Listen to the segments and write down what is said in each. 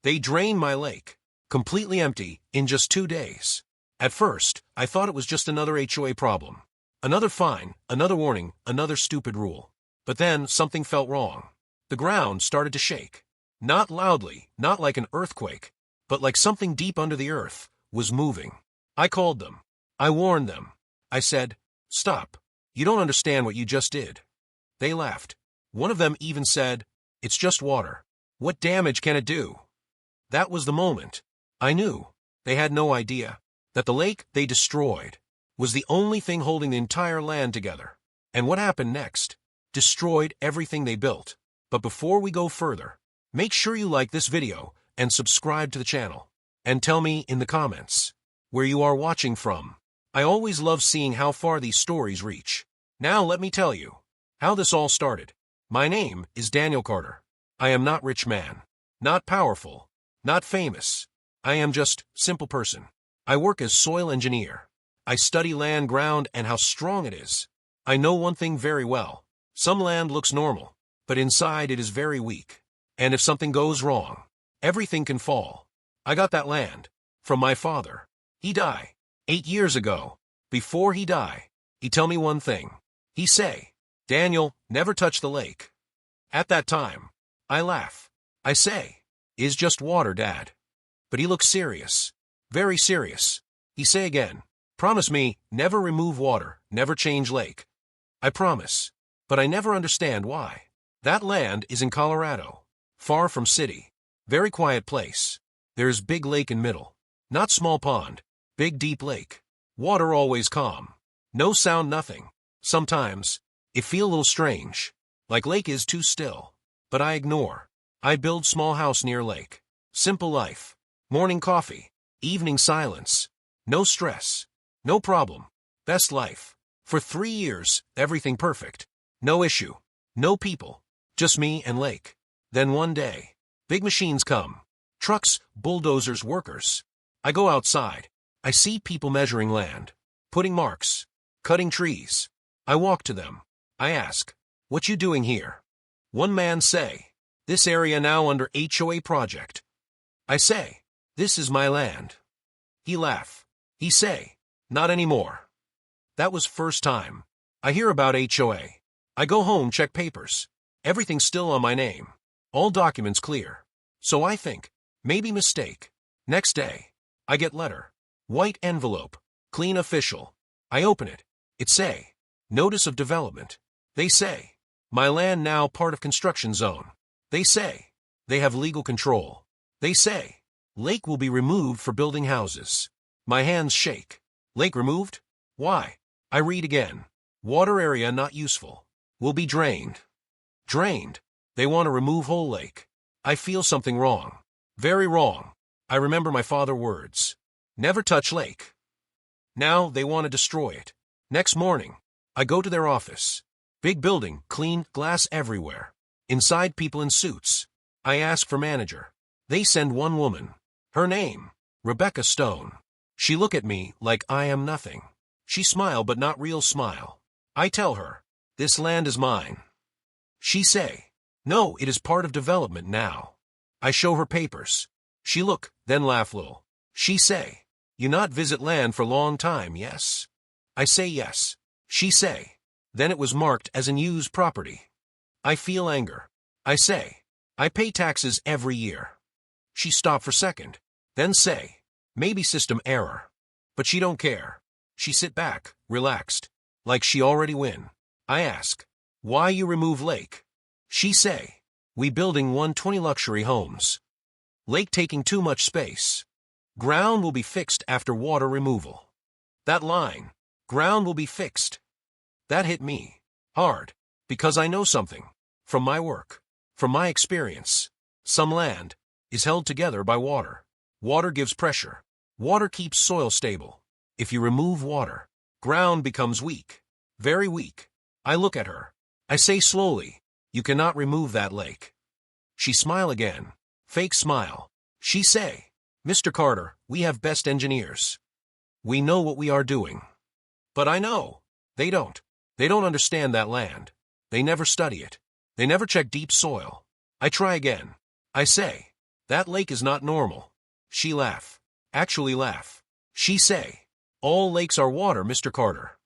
They drained my lake, completely empty, in just 2 days. At first, I thought it was just another HOA problem. Another fine, another warning, another stupid rule. But then, something felt wrong. The ground started to shake. Not loudly, not like an earthquake, but like something deep under the earth was moving. I called them. I warned them. I said, "Stop. You don't understand what you just did." They laughed. One of them even said, "It's just water. What damage can it do?" That was the moment. I knew. They had no idea that the lake they destroyed was the only thing holding the entire land together. And what happened next? Destroyed everything they built. But before we go further, make sure you like this video and subscribe to the channel. And tell me in the comments where you are watching from. I always love seeing how far these stories reach. Now let me tell you how this all started. My name is Daniel Carter. I am not rich man, not powerful, not famous. I am just simple person. I work as soil engineer. I study land, ground, and how strong it is. I know one thing very well. Some land looks normal, but inside it is very weak. And if something goes wrong, everything can fall. I got that land from my father. He died 8 years ago. Before he died, he tell me one thing. He say, "Daniel, never touch the lake." At that time, I laugh. I say, "Is just water, Dad." But he looks serious. Very serious. He say again, "Promise me, never remove water, never change lake." I promise. But I never understand why. That land is in Colorado, far from city. Very quiet place. There's big lake in middle. Not small pond. Big deep lake. Water always calm. No sound, nothing. Sometimes, it feel a little strange. Like lake is too still. But I ignore. I build small house near lake. Simple life. Morning coffee. Evening silence. No stress. No problem. Best life. For 3 years, everything perfect. No issue. No people. Just me and lake. Then one day, big machines come. Trucks, bulldozers, workers. I go outside. I see people measuring land. Putting marks. Cutting trees. I walk to them. I ask, "What you doing here?" One man say, "This area now under HOA project." I say, "This is my land." He laugh. He say, "Not anymore." That was first time I hear about HOA. I go home, check papers. Everything's still on my name. All documents clear. So I think, maybe mistake. Next day, I get letter. White envelope. Clean official. I open it. It say, "Notice of development." They say, "My land now part of construction zone." They say, "They have legal control." They say, "Lake will be removed for building houses." My hands shake. Lake removed? Why? I read again. Water area not useful. Will be drained. Drained. They want to remove whole lake. I feel something wrong. Very wrong. I remember my father's words. Never touch lake. Now they want to destroy it. Next morning, I go to their office. Big building, clean, glass everywhere. Inside people in suits. I ask for manager. They send one woman. Her name, Rebecca Stone. She look at me like I am nothing. She smile but not real smile. I tell her, "This land is mine." She say, "No, it is part of development now." I show her papers. She look, then laugh little. She say, "You not visit land for long time, yes?" I say yes. She say, "Then it was marked as an used property." I feel anger. I say, "I pay taxes every year." She stop for second, then say, "Maybe system error." But she don't care. She sit back, relaxed, like she already win. I ask, "Why you remove lake?" She say, "We building 120 luxury homes. Lake taking too much space. Ground will be fixed after water removal." That line, "Ground will be fixed." That hit me hard, because I know something from my work, from my experience. Some land is held together by water. Water gives pressure. Water keeps soil stable. If you remove water, ground becomes weak, very weak. I look at her. I say slowly, "You cannot remove that lake." She smile again, fake smile. She say, "Mr. Carter, we have best engineers. We know what we are doing." But I know, they don't. They don't understand that land. They never study it. They never check deep soil. I try again. I say, That lake is not normal. She laugh. Actually laugh. She say, all lakes are water, Mr. Carter.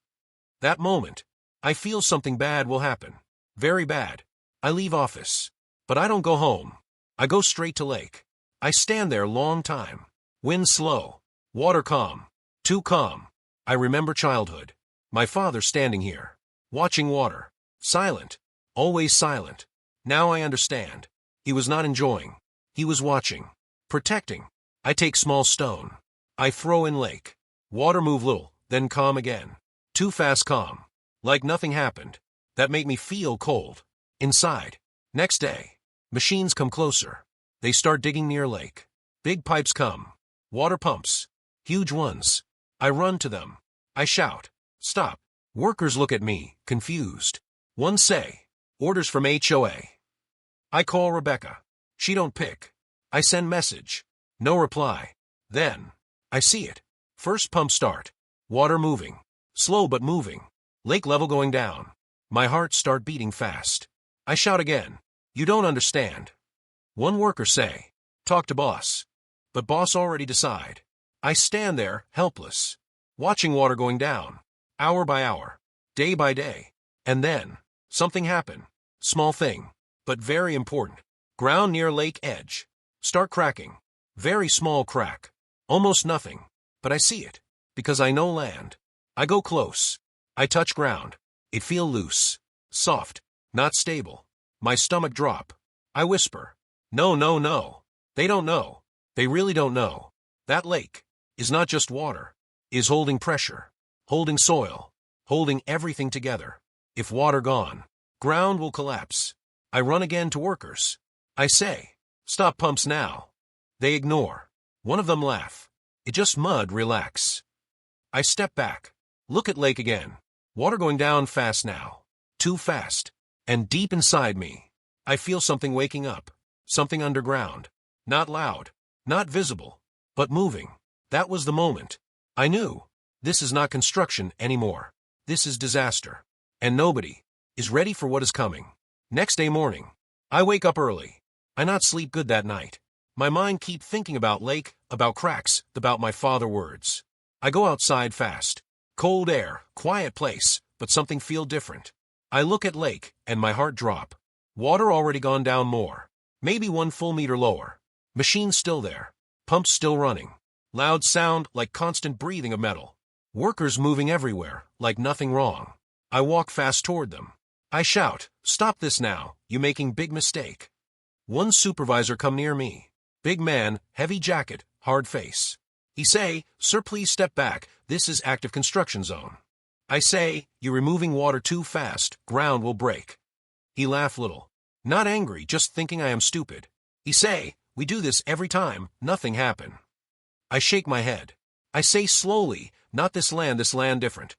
That moment, I feel something bad will happen. Very bad. I leave office. But I don't go home. I go straight to lake. I stand there long time. Wind slow. Water calm. Too calm. I remember childhood. My father standing here. Watching water. Silent. Always silent. Now I understand. He was not enjoying. He was watching. Protecting. I take small stone. I throw in lake. Water move little, then calm again. Too fast calm. Like nothing happened. That made me feel cold. Inside. Next day. Machines come closer. They start digging near lake. Big pipes come. Water pumps. Huge ones. I run to them. I shout. Stop. Workers look at me, confused. One say, orders from HOA. I call Rebecca. She don't pick. I send message. No reply. Then, I see it. First pump start. Water moving. Slow but moving. Lake level going down. My heart start beating fast. I shout again. You don't understand. One worker say, talk to boss. But boss already decide. I stand there, helpless. Watching water going down. Hour by hour. Day by day. And then, something happen. Small thing. But very important. Ground near lake edge. Start cracking. Very small crack. Almost nothing. But I see it. Because I know land. I go close. I touch ground. It feel loose. Soft. Not stable. My stomach drop. I whisper. No, no, no. They don't know. They really don't know. That lake is not just water. Is holding pressure. Holding soil. Holding everything together. If water gone, ground will collapse. I run again to workers. I say, stop pumps now. They ignore. One of them laugh. It just mud, relax. I step back. Look at lake again. Water going down fast now. Too fast. And deep inside me, I feel something waking up. Something underground. Not loud. Not visible. But moving. That was the moment. I knew. This is not construction anymore. This is disaster. And nobody is ready for what is coming. Next day morning, I wake up early. I not sleep good that night. My mind keep thinking about lake, about cracks, about my father words. I go outside fast. Cold air, quiet place, but something feel different. I look at lake, and my heart drop. Water already gone down more. Maybe 1 full meter lower. Machine still there. Pumps still running. Loud sound like constant breathing of metal. Workers moving everywhere, like nothing wrong. I walk fast toward them. I shout, stop this now, you making big mistake. One supervisor come near me. Big man, heavy jacket, hard face. He say, sir, please step back, this is active construction zone. I say, you removing water too fast, ground will break. He laugh little. Not angry, just thinking I am stupid. He say, we do this every time, nothing happen. I shake my head. I say slowly, not this land different.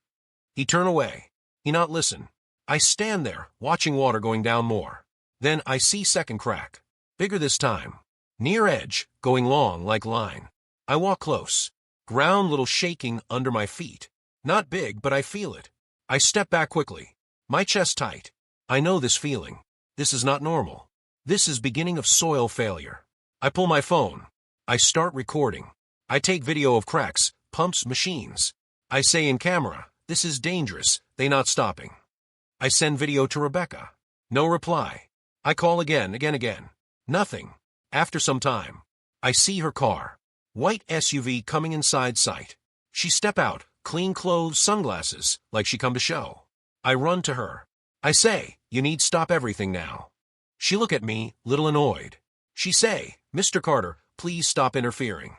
He turn away. He not listen. I stand there, watching water going down more. Then I see second crack. Bigger this time. Near edge, going long like line. I walk close. Ground little shaking under my feet. Not big, but I feel it. I step back quickly. My chest tight. I know this feeling. This is not normal. This is beginning of soil failure. I pull my phone. I start recording. I take video of cracks, pumps, machines. I say in camera, this is dangerous, they not stopping. I send video to Rebecca. No reply. I call again. Nothing. After some time, I see her car. White SUV coming inside sight. She step out, clean clothes, sunglasses, like she come to show. I run to her. I say, you need stop everything now. She look at me, little annoyed. She say, Mr. Carter, please stop interfering.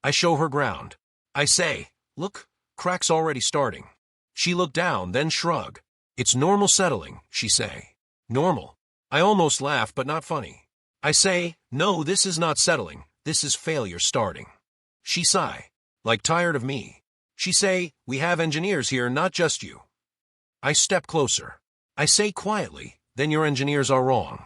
I show her ground. I say, look, cracks already starting. She look down, then shrug. It's normal settling, she say. Normal. I almost laugh, but not funny. I say, no, this is not settling, this is failure starting. She sigh, like tired of me. She say, we have engineers here, not just you. I step closer. I say quietly, then your engineers are wrong.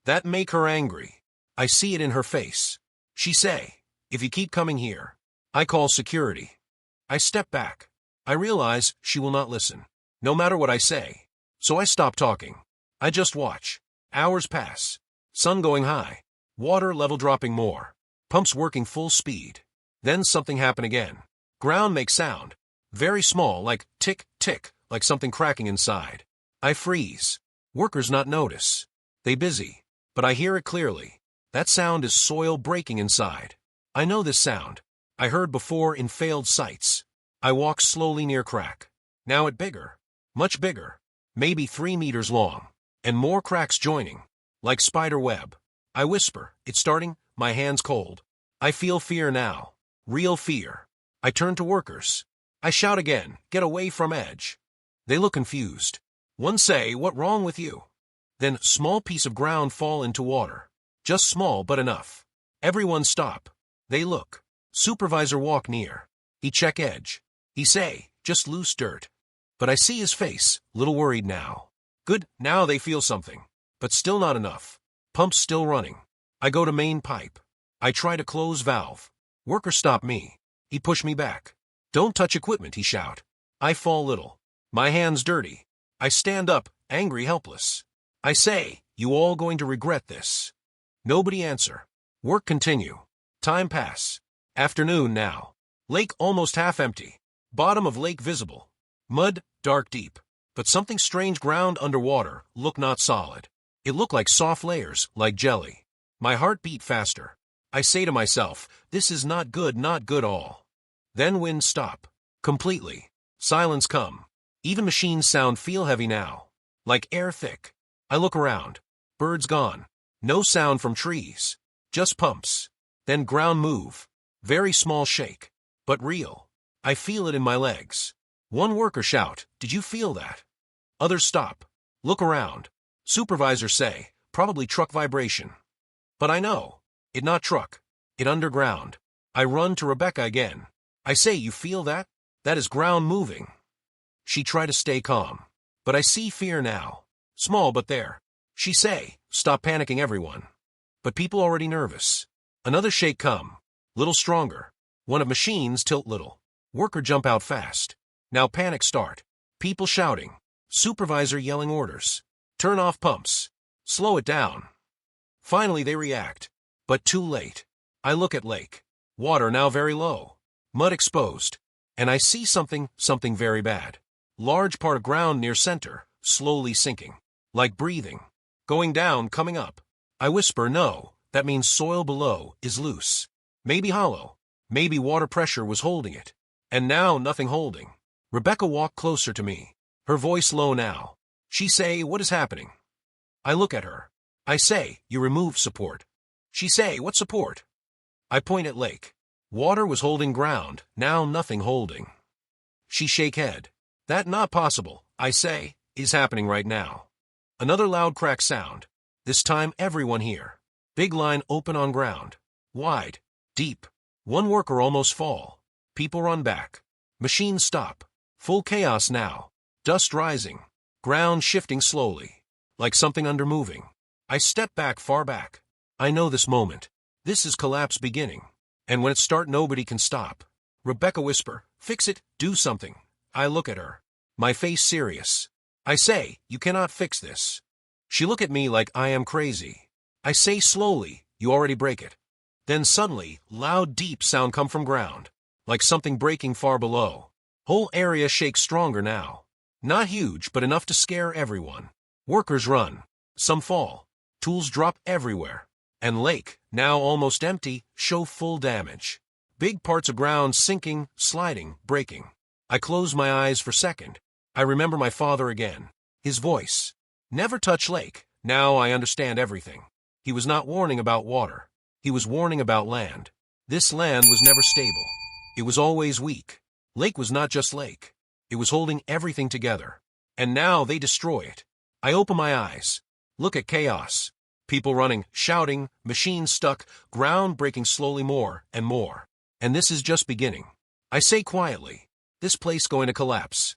That make her angry. I see it in her face. She say, if you keep coming here, I call security. I step back. I realize she will not listen, no matter what I say. So I stop talking. I just watch. Hours pass. Sun going high. Water level dropping more. Pumps working full speed. Then something happened again. Ground makes sound. Very small, like tick, tick, like something cracking inside. I freeze. Workers not notice. They busy. But I hear it clearly. That sound is soil breaking inside. I know this sound. I heard before in failed sites. I walk slowly near crack. Now it bigger. Much bigger. Maybe 3 meters long. And more cracks joining. Like spider web. I whisper, it's starting, my hands cold. I feel fear now. Real fear. I turn to workers. I shout again, get away from edge. They look confused. One say, what wrong with you? Then small piece of ground fall into water. Just small but enough. Everyone stop. They look. Supervisor walk near. He check edge. He say, just loose dirt. But I see his face, little worried now. Good, now they feel something. But still not enough. Pump's still running. I go to main pipe. I try to close valve. Worker stop me. He push me back. Don't touch equipment, he shout. I fall little. My hands dirty. I stand up, angry, helpless. I say, you all going to regret this. Nobody answer. Work continue. Time pass. Afternoon now. Lake almost half empty. Bottom of lake visible. Mud, dark deep. But something strange ground underwater, look not solid. It looked like soft layers, like jelly. My heart beat faster. I say to myself, this is not good all. Then wind stop. Completely. Silence come. Even machines sound feel heavy now. Like air thick. I look around. Birds gone. No sound from trees. Just pumps. Then ground move. Very small shake. But real. I feel it in my legs. One worker shout, did you feel that? Others stop. Look around. Supervisor say, probably truck vibration. But I know. It not truck. It underground. I run to Rebecca again. I say, you feel that? That is ground moving. She try to stay calm. But I see fear now. Small but there. She say, stop panicking everyone. But people already nervous. Another shake come. Little stronger. One of machines tilt little. Worker jump out fast. Now panic start. People shouting. Supervisor yelling orders. Turn off pumps. Slow it down. Finally they react. But too late. I look at lake. Water now very low. Mud exposed. And I see something very bad. Large part of ground near center, slowly sinking. Like breathing. Going down, coming up. I whisper, no, that means soil below is loose. Maybe hollow. Maybe water pressure was holding it. And now nothing holding. Rebecca walked closer to me. Her voice low now. She say, what is happening? I look at her. I say, you remove support. She say, what support? I point at lake. Water was holding ground, now nothing holding. She shake head. That not possible, I say, is happening right now. Another loud crack sound. This time everyone here. Big line open on ground. Wide. Deep. One worker almost fall. People run back. Machines stop. Full chaos now. Dust rising. Ground shifting slowly. Like something under moving. I step back, far back. I know this moment. This is collapse beginning. And when it start, nobody can stop. Rebecca whisper, fix it, do something. I look at her. My face serious. I say, you cannot fix this. She look at me like I am crazy. I say slowly, you already break it. Then suddenly, loud deep sound come from ground. Like something breaking far below. Whole area shakes stronger now. Not huge, but enough to scare everyone. Workers run. Some fall. Tools drop everywhere. And lake, now almost empty, show full damage. Big parts of ground sinking, sliding, breaking. I close my eyes for a second. I remember my father again. His voice. Never touch lake. Now I understand everything. He was not warning about water. He was warning about land. This land was never stable. It was always weak. Lake was not just lake. It was holding everything together. And now they destroy it. I open my eyes. Look at chaos. People running, shouting, machines stuck, ground breaking slowly more and more. And this is just beginning. I say quietly, this place going to collapse.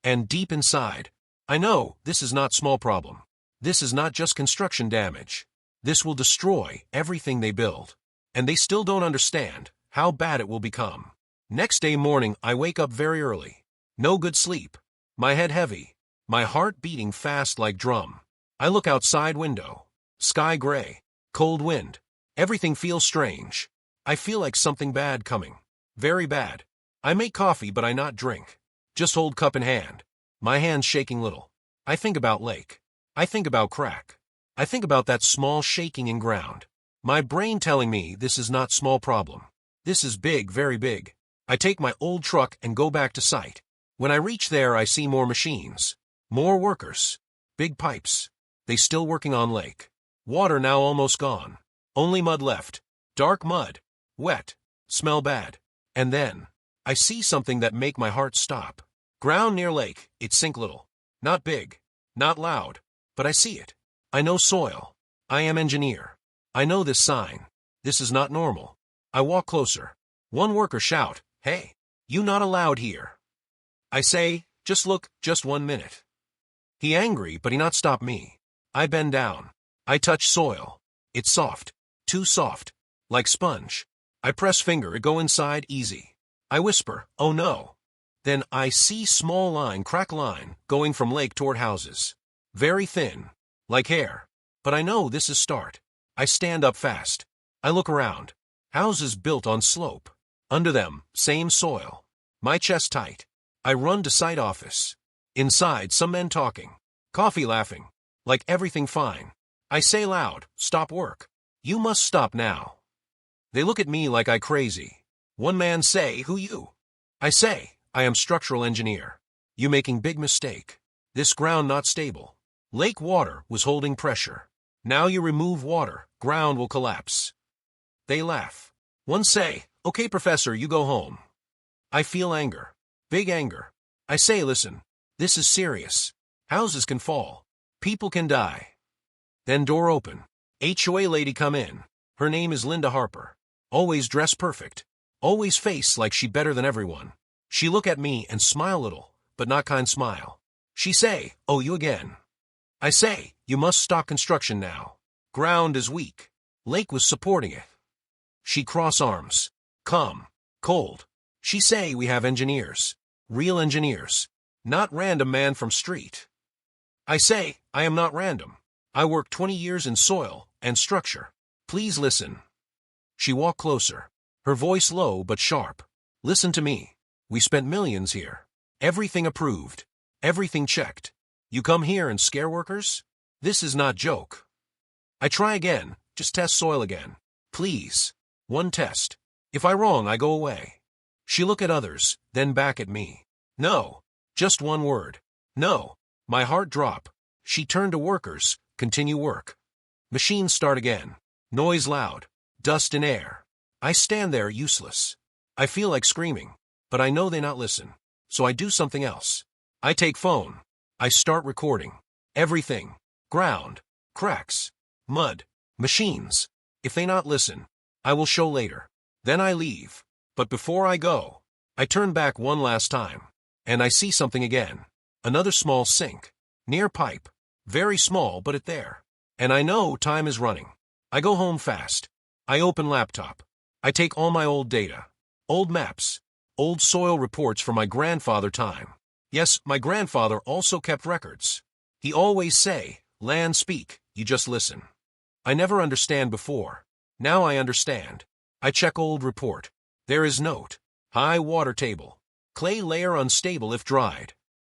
And deep inside, I know this is not small problem. This is not just construction damage. This will destroy everything they build. And they still don't understand how bad it will become. Next day morning, I wake up very early. No good sleep. My head heavy. My heart beating fast like drum. I look outside window. Sky gray. Cold wind. Everything feels strange. I feel like something bad coming. Very bad. I make coffee but I not drink. Just hold cup in hand. My hands shaking little. I think about lake. I think about crack. I think about that small shaking in ground. My brain telling me this is not small problem. This is big, very big. I take my old truck and go back to site. When I reach there I see more machines. More workers. Big pipes. They still working on lake. Water now almost gone. Only mud left. Dark mud. Wet. Smell bad. And then, I see something that make my heart stop. Ground near lake, it sink little. Not big. Not loud. But I see it. I know soil. I am engineer. I know this sign. This is not normal. I walk closer. One worker shout, "Hey, you not allowed here." I say, "Just look, just 1 minute." He angry, but he not stop me. I bend down. I touch soil. It's soft. Too soft. Like sponge. I press finger, it go inside easy. I whisper, "Oh no." Then I see small line, crack line, going from lake toward houses. Very thin. Like hair. But I know this is start. I stand up fast. I look around. Houses built on slope. Under them, same soil. My chest tight. I run to site office. Inside, some men talking. Coffee laughing. Like everything fine. I say loud, "Stop work. You must stop now." They look at me like I crazy. One man say, "Who you?" I say, "I am structural engineer. You making big mistake. This ground not stable. Lake water was holding pressure. Now you remove water, ground will collapse." They laugh. One say, "Okay, professor, you go home." I feel anger. Big anger. I say, "Listen, this is serious. Houses can fall. People can die." Then door open. HOA lady come in. Her name is Linda Harper. Always dress perfect. Always face like she better than everyone. She look at me and smile little, but not kind smile. She say, "Oh, you again." I say, "You must stop construction now. Ground is weak. Lake was supporting it." She cross arms. Calm. Cold. She say, "We have engineers. Real engineers. Not random man from street." I say, "I am not random. I work 20 years in soil and structure. Please listen." She walk closer. Her voice low but sharp. "Listen to me. We spent millions here. Everything approved. Everything checked. You come here and scare workers? This is not joke." I try again. Just test soil again. "Please. One test. If I wrong, I go away." She look at others, then back at me. "No. Just one word. No." My heart drop. She turn to workers. Continue work. Machines start again. Noise loud. Dust in air. I stand there useless. I feel like screaming. But I know they not listen. So I do something else. I take phone. I start recording. Everything. Ground. Cracks. Mud. Machines. If they not listen, I will show later. Then I leave. But before I go, I turn back one last time. And I see something again. Another small sink. Near pipe. Very small, but it there. And I know time is running. I go home fast. I open laptop. I take all my old data. Old maps. Old soil reports from my grandfather time. Yes, my grandfather also kept records. He always say, "Land speak, you just listen." I never understand before. Now I understand. I check old report. There is note. High water table. Clay layer unstable if dried.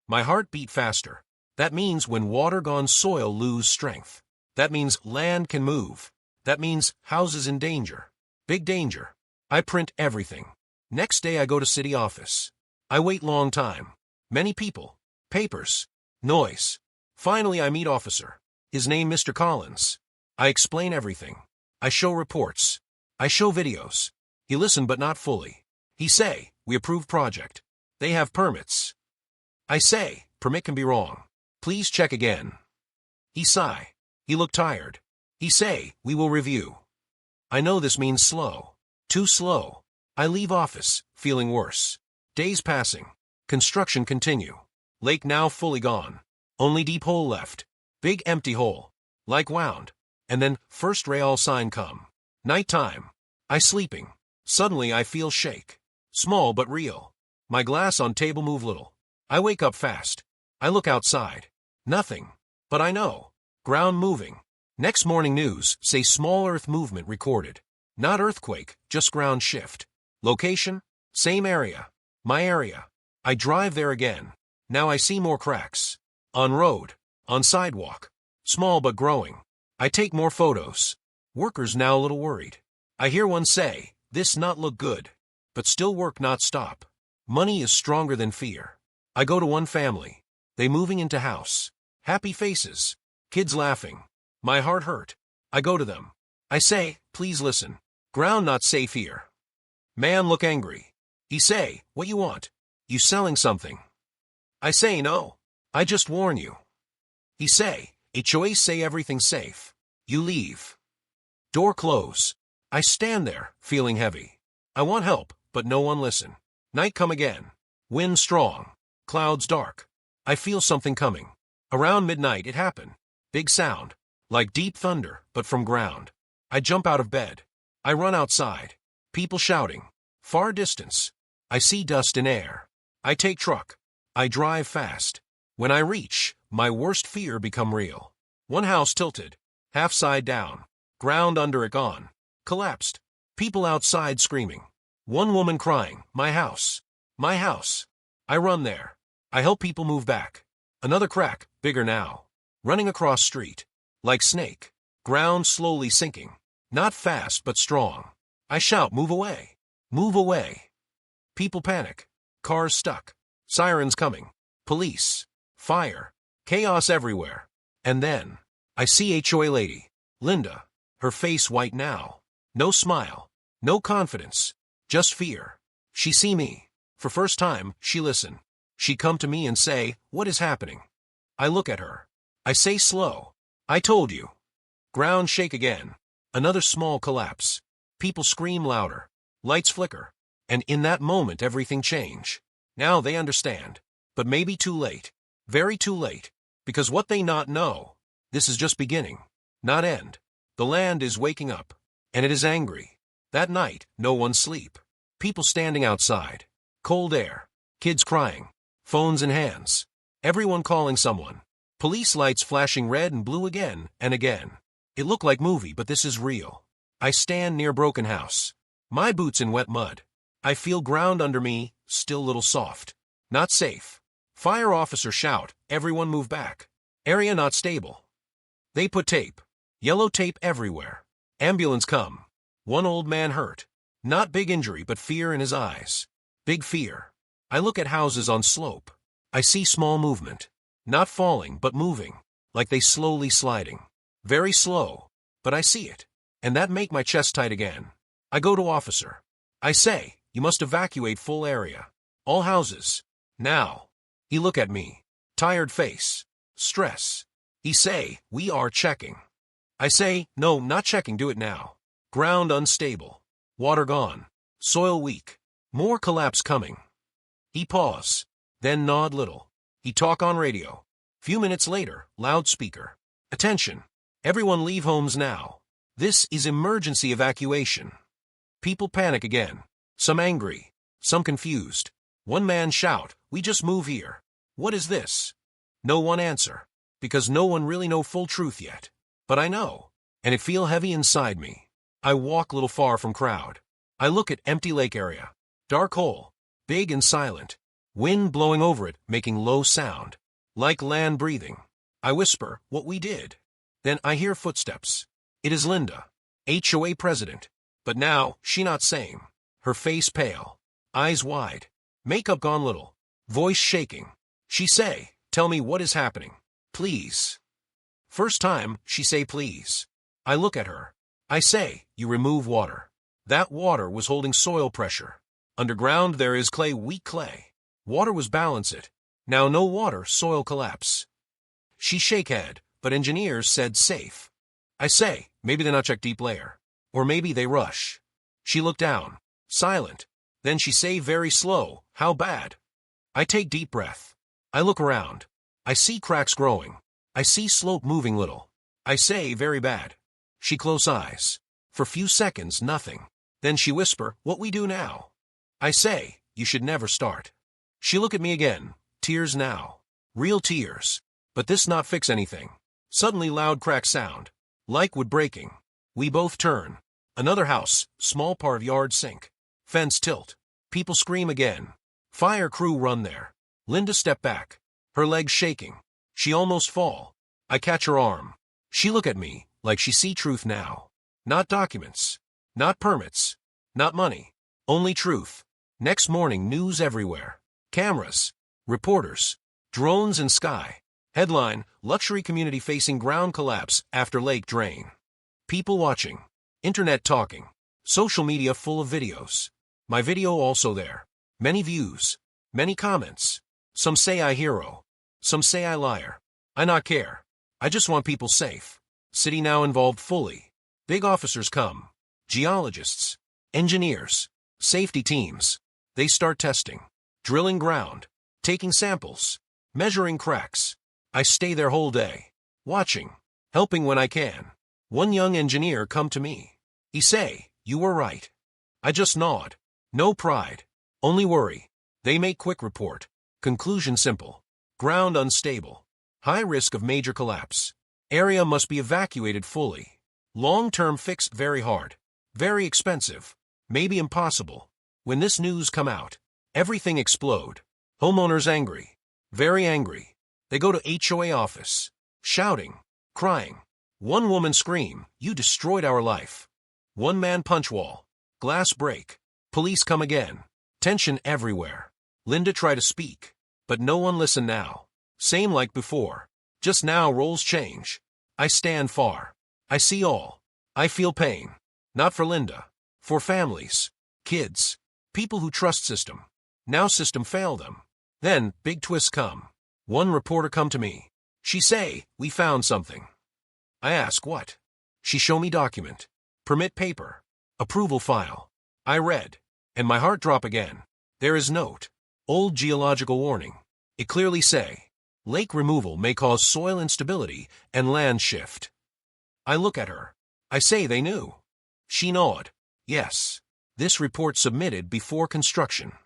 My heart beat faster. That means when water gone soil lose strength. That means land can move. That means houses in danger. Big danger. I print everything. Next day I go to city office. I wait long time. Many people. Papers. Noise. Finally I meet officer. His name Mr. Collins. I explain everything. I show reports. I show videos. He listen but not fully. He say, "We approve project. They have permits." I say, "Permit can be wrong. Please check again." He sigh. He look tired. He say, "We will review." I know this means slow. Too slow. I leave office, feeling worse. Days passing. Construction continue. Lake now fully gone. Only deep hole left. Big empty hole. Like wound. And then first rail sign come. Night time. I sleeping. Suddenly I feel shake. Small but real. My glass on table move little. I wake up fast. I look outside. Nothing. But I know. Ground moving. Next morning news say small earth movement recorded. Not earthquake, just ground shift. Location? Same area. My area. I drive there again. Now I see more cracks. On road. On sidewalk. Small but growing. I take more photos. Workers now a little worried. I hear one say, this not look good. But still work not stop. Money is stronger than fear. I go to one family. They moving into house. Happy faces. Kids laughing. My heart hurt. I go to them. I say, please listen. Ground not safe here. Man look angry. He say, what you want? You selling something? I say no. I just warn you. He say, HOA say everything's safe. You leave. Door close. I stand there, feeling heavy. I want help, but no one listen. Night come again. Wind strong. Clouds dark. I feel something coming. Around midnight it happened. Big sound. Like deep thunder, but from ground. I jump out of bed. I run outside. People shouting. Far distance. I see dust in air. I take truck. I drive fast. When I reach, my worst fear become real. One house tilted. Half side down. Ground under it gone. Collapsed. People outside screaming. One woman crying, my house. My house. I run there. I help people move back. Another crack, bigger now. Running across street. Like snake. Ground slowly sinking. Not fast but strong. I shout, move away. Move away. People panic. Cars stuck. Sirens coming. Police. Fire. Chaos everywhere. And then, I see HOA lady. Linda. Her face white now. No smile. No confidence. Just fear. She see me. For first time, she listen. She come to me and say, what is happening? I look at her. I say slow. I told you. Ground shake again. Another small collapse. People scream louder. Lights flicker. And in that moment everything change. Now they understand. But maybe too late. Very too late. Because what they not know. This is just beginning. Not end. The land is waking up. And it is angry. That night, no one sleep. People standing outside. Cold air. Kids crying. Phones in hands. Everyone calling someone. Police lights flashing red and blue again and again. It looked like movie, but this is real. I stand near broken house. My boots in wet mud. I feel ground under me, still little soft. Not safe. Fire officer shout, everyone move back. Area not stable. They put tape. Yellow tape everywhere. Ambulance come. One old man hurt. Not big injury, but fear in his eyes. Big fear. I look at houses on slope. I see small movement. Not falling, but moving. Like they slowly sliding. Very slow. But I see it. And that make my chest tight again. I go to officer. I say, you must evacuate full area. All houses. Now. He look at me. Tired face. Stress. He say, we are checking. I say, no, not checking, do it now. Ground unstable. Water gone. Soil weak. More collapse coming. He pause. Then nod little. He talk on radio. Few minutes later, loudspeaker. Attention. Everyone leave homes now. This is emergency evacuation. People panic again. Some angry. Some confused. One man shout, we just move here. What is this? No one answer. Because no one really know full truth yet. But I know. And it feel heavy inside me. I walk little far from crowd. I look at empty lake area. Dark hole. Big and silent. Wind blowing over it, making low sound. Like land breathing. I whisper, what we did. Then I hear footsteps. It is Linda. HOA president. But now, she not same. Her face pale. Eyes wide. Makeup gone little. Voice shaking. She say, tell me what is happening. Please. First time, she say please. I look at her. I say, you remove water. That water was holding soil pressure. Underground there is clay, weak clay. Water was balance it. Now no water, soil collapse. She shake head, but engineers said safe. I say, maybe they not check deep layer. Or maybe they rush. She look down. Silent. Then she say very slow, how bad? I take deep breath. I look around. I see cracks growing. I see slope moving little. I say very bad. She close eyes. For few seconds, nothing. Then she whisper, what we do now? I say, you should never start. She look at me again. Tears now. Real tears. But this not fix anything. Suddenly loud crack sound. Like wood breaking. We both turn. Another house, small part of yard sink. Fence tilt. People scream again. Fire crew run there. Linda step back. Her legs shaking. She almost fall. I catch her arm. She look at me, like she see truth now. Not documents. Not permits. Not money. Only truth. Next morning, news everywhere. Cameras. Reporters. Drones in sky. Headline, luxury community facing ground collapse after lake drain. People watching. Internet talking. Social media full of videos. My video also there. Many views. Many comments. Some say I hero. Some say I liar. I not care. I just want people safe. City now involved fully. Big officers come. Geologists. Engineers. Safety teams. They start testing. Drilling ground. Taking samples. Measuring cracks. I stay there whole day. Watching. Helping when I can. One young engineer come to me. He say, "You were right." I just nod. No pride. Only worry. They make quick report. Conclusion simple. Ground unstable. High risk of major collapse. Area must be evacuated fully. Long-term fixed very hard. Very expensive. Maybe impossible. When this news come out, everything explode. Homeowners angry. Very angry. They go to HOA office. Shouting. Crying. One woman scream, "You destroyed our life." One man punch wall. Glass break. Police come again. Tension everywhere. Linda try to speak. But no one listen now. Same like before. Just now roles change. I stand far. I see all. I feel pain. Not for Linda. For families. Kids. People who trust system. Now system fail them. Then, big twists come. One reporter come to me. She say, "We found something." I ask what. She show me document. Permit paper. Approval file. I read. And my heart drop again. There is note. Old geological warning. It clearly say, lake removal may cause soil instability and land shift. I look at her. I say they knew. She nod. Yes. This report submitted before construction.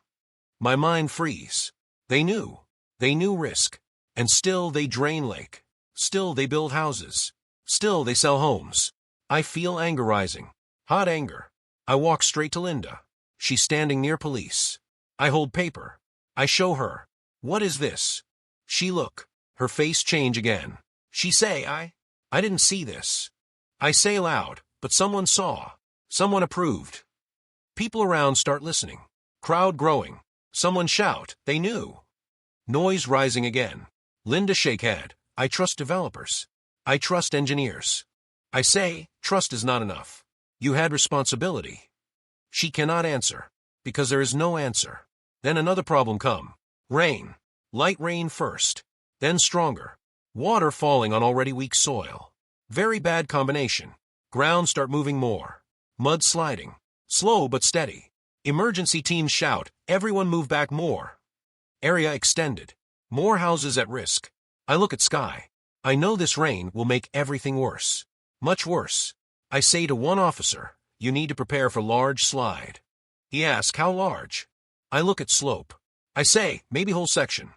My mind freeze. They knew. They knew risk. And still they drain lake. Still they build houses. Still they sell homes. I feel anger rising. Hot anger. I walk straight to Linda. She's standing near police. I hold paper. I show her. What is this? She look. Her face change again. She say, I didn't see this. I say loud, but someone saw. Someone approved. People around start listening. Crowd growing. Someone shout, they knew. Noise rising again. Linda shake head. I trust developers. I trust engineers. I say, trust is not enough. You had responsibility. She cannot answer, because there is no answer. Then another problem come. Rain. Light rain first. Then stronger. Water falling on already weak soil. Very bad combination. Ground start moving more. Mud sliding. Slow but steady. Emergency teams shout, everyone move back more. Area extended. More houses at risk. I look at sky. I know this rain will make everything worse. Much worse. I say to one officer, you need to prepare for large slide. He asks, how large? I look at slope. I say, maybe whole section.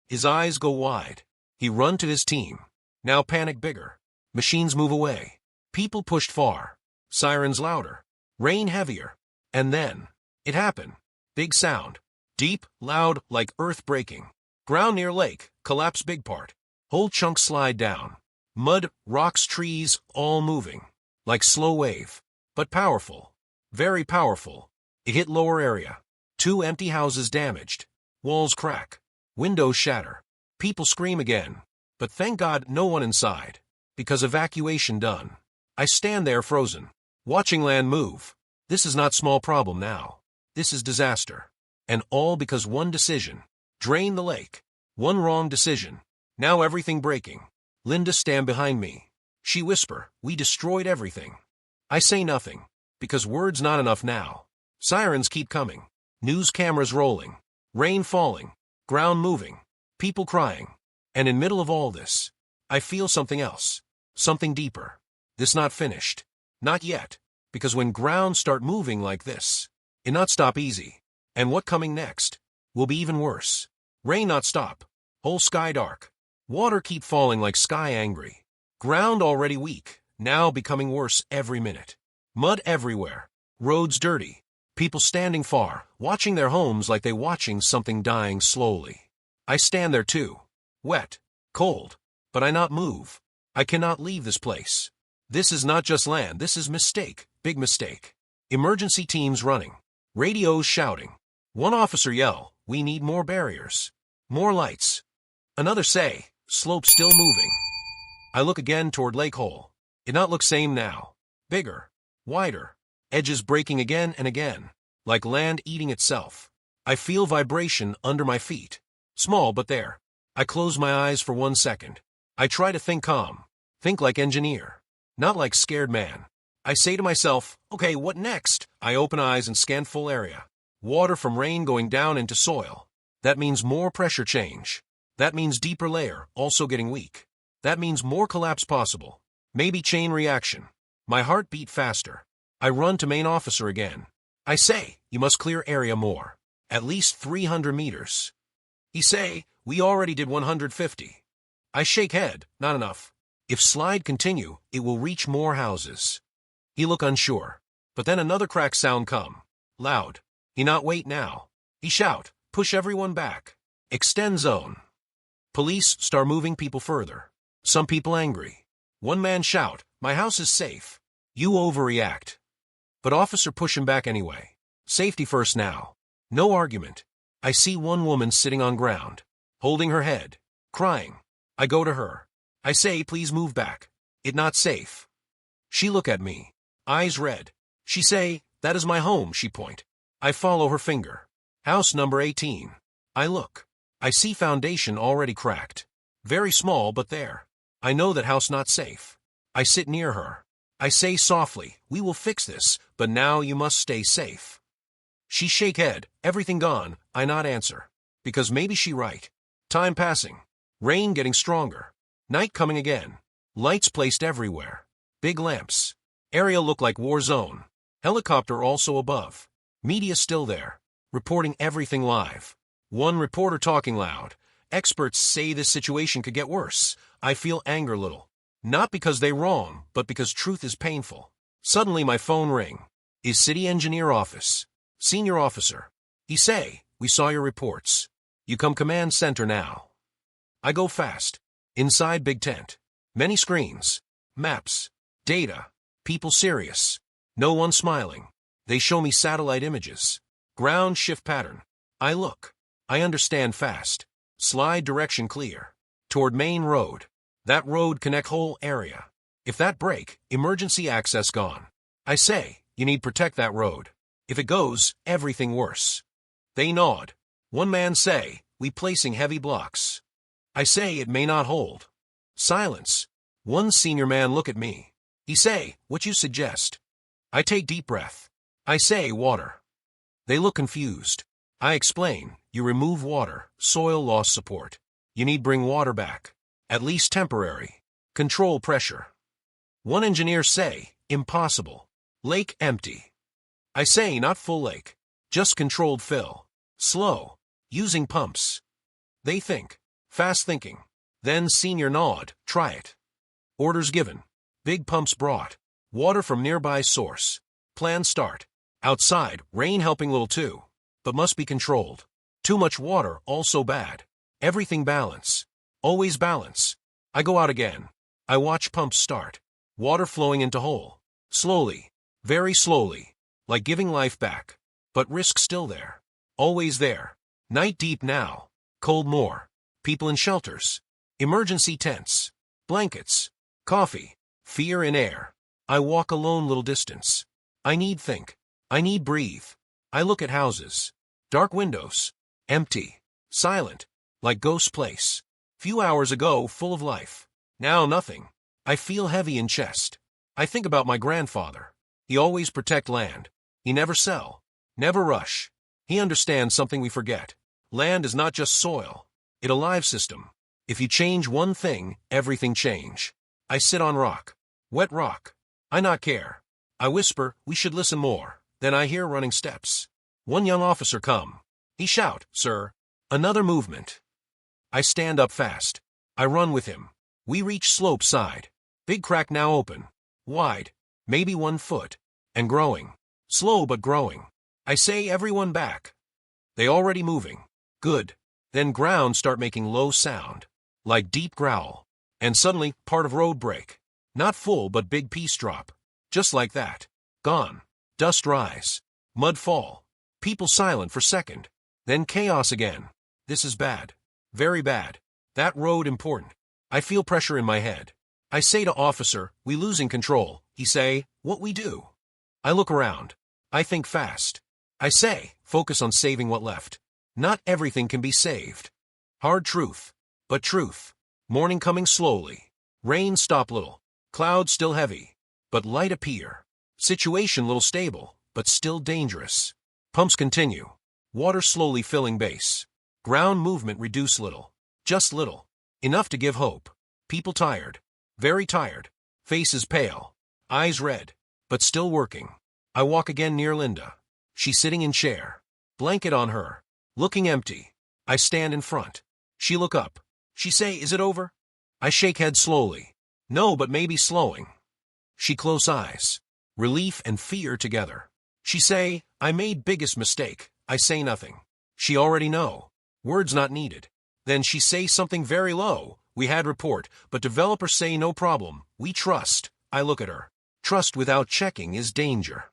His eyes go wide. He run to his team. Now panic bigger. Machines move away. People pushed far. Sirens louder. Rain heavier. And then, it happened. Big sound. Deep, loud, like earth breaking. Ground near lake, collapse big part. Whole chunks slide down. Mud, rocks, trees, all moving. Like slow wave. But powerful. Very powerful. It hit lower area. 2 empty houses damaged. Walls crack. Windows shatter. People scream again. But thank God no one inside. Because evacuation done. I stand there frozen. Watching land move. This is not small problem now. This is disaster. And all because one decision. Drain the lake. One wrong decision. Now everything breaking. Linda stand behind me. She whisper, we destroyed everything. I say nothing. Because words not enough now. Sirens keep coming. News cameras rolling. Rain falling. Ground moving. People crying. And in middle of all this, I feel something else. Something deeper. This not finished. Not yet. Because when ground start moving like this, it not stop easy. And what coming next will be even worse. Rain not stop. Whole sky dark. Water keep falling like sky angry. Ground already weak. now becoming worse every minute. Mud everywhere. Roads dirty. People standing far, watching their homes like they watching something dying slowly. I stand there too. Wet. Cold. But I not move. I cannot leave this place. This is not just land, this is mistake. Big mistake. Emergency teams running. Radios shouting. One officer yell, "We need more barriers. More lights." Another say, "Slope still moving." I look again toward Lake Hole. It not look same now. Bigger. Wider. Edges breaking again and again. Like land eating itself. I feel vibration under my feet. Small but there. I close my eyes for 1 second. I try to think calm. Think like engineer. Not like scared man. I say to myself, okay, what next? I open eyes and scan full area. Water from rain going down into soil. That means more pressure change. That means deeper layer, also getting weak. That means more collapse possible. Maybe chain reaction. My heart beat faster. I run to main officer again. I say, you must clear area more. At least 300 meters. He say, we already did 150. I shake head, not enough. If slide continue, it will reach more houses. He look unsure. But then another crack sound come. Loud. He not wait now. He shout, push everyone back. Extend zone. Police start moving people further. Some people angry. One man shout, my house is safe. You overreact. But officer push him back anyway. Safety first now. No argument. I see one woman sitting on ground. Holding her head. Crying. I go to her. I say, please move back. It not safe. She look at me. Eyes red. She say, that is my home, she point. I follow her finger. House number 18. I look. I see foundation already cracked. Very small, but there. I know that house not safe. I sit near her. I say softly, we will fix this, but now you must stay safe. She shake head, everything gone, I not answer. Because maybe she right. Time passing. Rain getting stronger. Night coming again. Lights placed everywhere. Big lamps. Area look like war zone. Helicopter also above. Media still there. Reporting everything live. One reporter talking loud. Experts say this situation could get worse. I feel anger little. Not because they wrong, but because truth is painful. Suddenly my phone ring. Is city engineer office. Senior officer. He say, we saw your reports. You come command center now. I go fast. Inside big tent. Many screens. Maps. Data. People serious. No one smiling. They show me satellite images. Ground shift pattern. I look. I understand fast. Slide direction clear. Toward main road. That road connect whole area. If that break, emergency access gone. I say, you need protect that road. If it goes, everything worse. They nod. One man say, we placing heavy blocks. I say it may not hold. Silence. One senior man look at me. He say, what you suggest? I take deep breath. I say, water. They look confused. I explain, you remove water, soil loss support. You need bring water back. At least temporary. Control pressure. One engineer say, impossible. Lake empty. I say, not full lake. Just controlled fill. Slow. Using pumps. They think. Fast thinking. Then senior nod, try it. Orders given. Big pumps brought. Water from nearby source. Plan start. Outside, rain helping little too. But must be controlled. Too much water, also bad. Everything balance. Always balance. I go out again. I watch pumps start. Water flowing into hole. Slowly. Very slowly. Like giving life back. But risk still there. Always there. Night deep now. Cold more. People in shelters. Emergency tents. Blankets. Coffee. Fear in air. I walk alone little distance. I need think. I need breathe. I look at houses. Dark windows. Empty. Silent. Like ghost place. Few hours ago full of life. Now nothing. I feel heavy in chest. I think about my grandfather. He always protect land. He never sell. Never rush. He understands something we forget. Land is not just soil. It a live system. If you change one thing, everything change. I sit on rock. Wet rock. I not care. I whisper, we should listen more. Then I hear running steps. One young officer come. He shout, sir. Another movement. I stand up fast. I run with him. We reach slope side. Big crack now open. Wide. Maybe 1 foot. And growing. Slow but growing. I say everyone back. They already moving. Good. Then ground start making low sound. Like deep growl. And suddenly, part of road break. Not full but big piece drop. Just like that. Gone. Dust rise. Mud fall. People silent for second. Then chaos again. This is bad. Very bad. That road important. I feel pressure in my head. I say to officer, we losing control. He say, what we do? I look around. I think fast. I say, focus on saving what left. Not everything can be saved. Hard truth. But truth. Morning coming slowly. Rain stop little. Clouds still heavy. But light appear. Situation little stable, but still dangerous. Pumps continue. Water slowly filling base. Ground movement reduce little. Just little. Enough to give hope. People tired. Very tired. Faces pale. Eyes red. But still working. I walk again near Linda. She's sitting in chair. Blanket on her. Looking empty. I stand in front. She look up. She say, is it over? I shake head slowly. No, but maybe slowing. She close eyes. Relief and fear together. She say, I made biggest mistake. I say nothing. She already know. Words not needed. Then she say something very low. We had report, but developer say no problem. We trust. I look at her. Trust without checking is danger.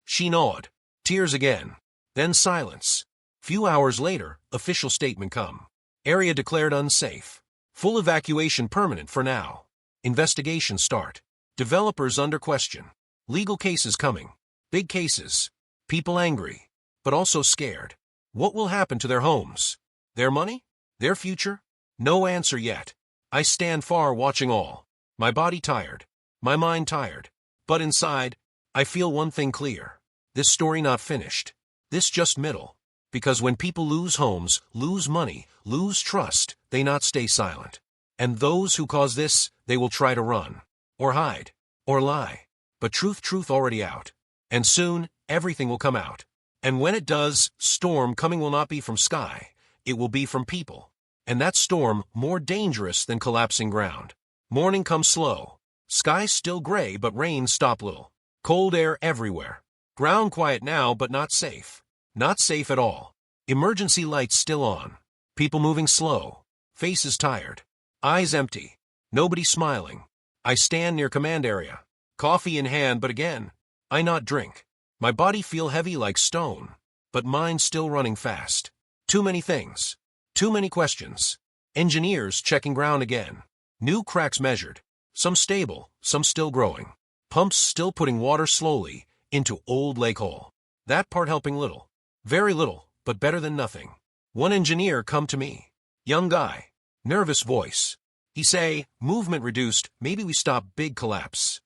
She nod. Tears again. Then silence. Few hours later, official statement come. Area declared unsafe. Full evacuation permanent for now. Investigation start. Developers under question. Legal cases coming. Big cases. People angry. But also scared. What will happen to their homes? Their money? Their future? No answer yet. I stand far watching all. My body tired. My mind tired. But inside, I feel one thing clear. This story not finished. This just middle. Because when people lose homes, lose money, lose trust, they not stay silent. And those who cause this, they will try to run. Or hide. Or lie. But truth already out. And soon, everything will come out. And when it does, storm coming will not be from sky. It will be from people. And that storm more dangerous than collapsing ground. Morning comes slow. Sky still gray but rain stop little. Cold air everywhere. Ground quiet now but not safe. Not safe at all. Emergency lights still on. People moving slow. Faces tired. Eyes empty. Nobody smiling. I stand near command area. Coffee in hand but again, I not drink. My body feel heavy like stone. But mind still running fast. Too many things. Too many questions. Engineers checking ground again. New cracks measured. Some stable, some still growing. Pumps still putting water slowly into old lake hole. That part helping little. Very little, but better than nothing. One engineer come to me. Young guy. Nervous voice. He say, movement reduced, maybe we stop big collapse.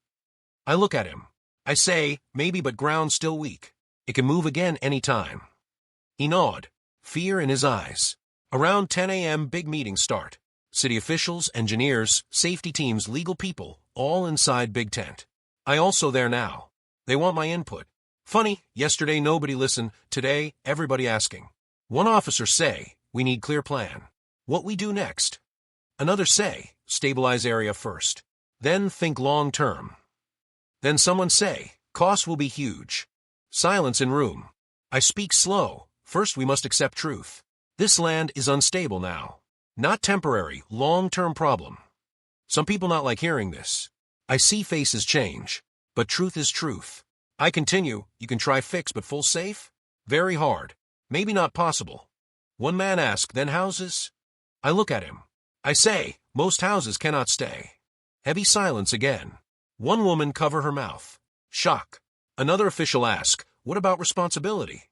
I look at him. I say, maybe but ground still weak. It can move again any time. He nod. Fear in his eyes. Around 10 a.m. big meeting start. City officials, engineers, safety teams, legal people, all inside big tent. I also there now. They want my input. Funny, yesterday nobody listened, today everybody asking. One officer say, we need clear plan. What we do next? Another say, stabilize area first. Then think long term. Then someone say, cost will be huge. Silence in room. I speak slow. First we must accept truth. This land is unstable now. Not temporary, long-term problem. Some people not like hearing this. I see faces change. But truth is truth. I continue, you can try fix but full safe? Very hard. Maybe not possible. One man ask, then houses? I look at him. I say, most houses cannot stay. Heavy silence again. One woman cover her mouth. Shock. Another official ask, what about responsibility?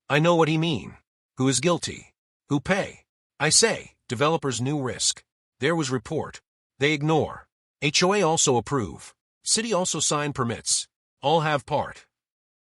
I know what he mean. Who is guilty? Who pay? I say, developers new risk. There was report. They ignore. HOA also approve. City also sign permits. All have part.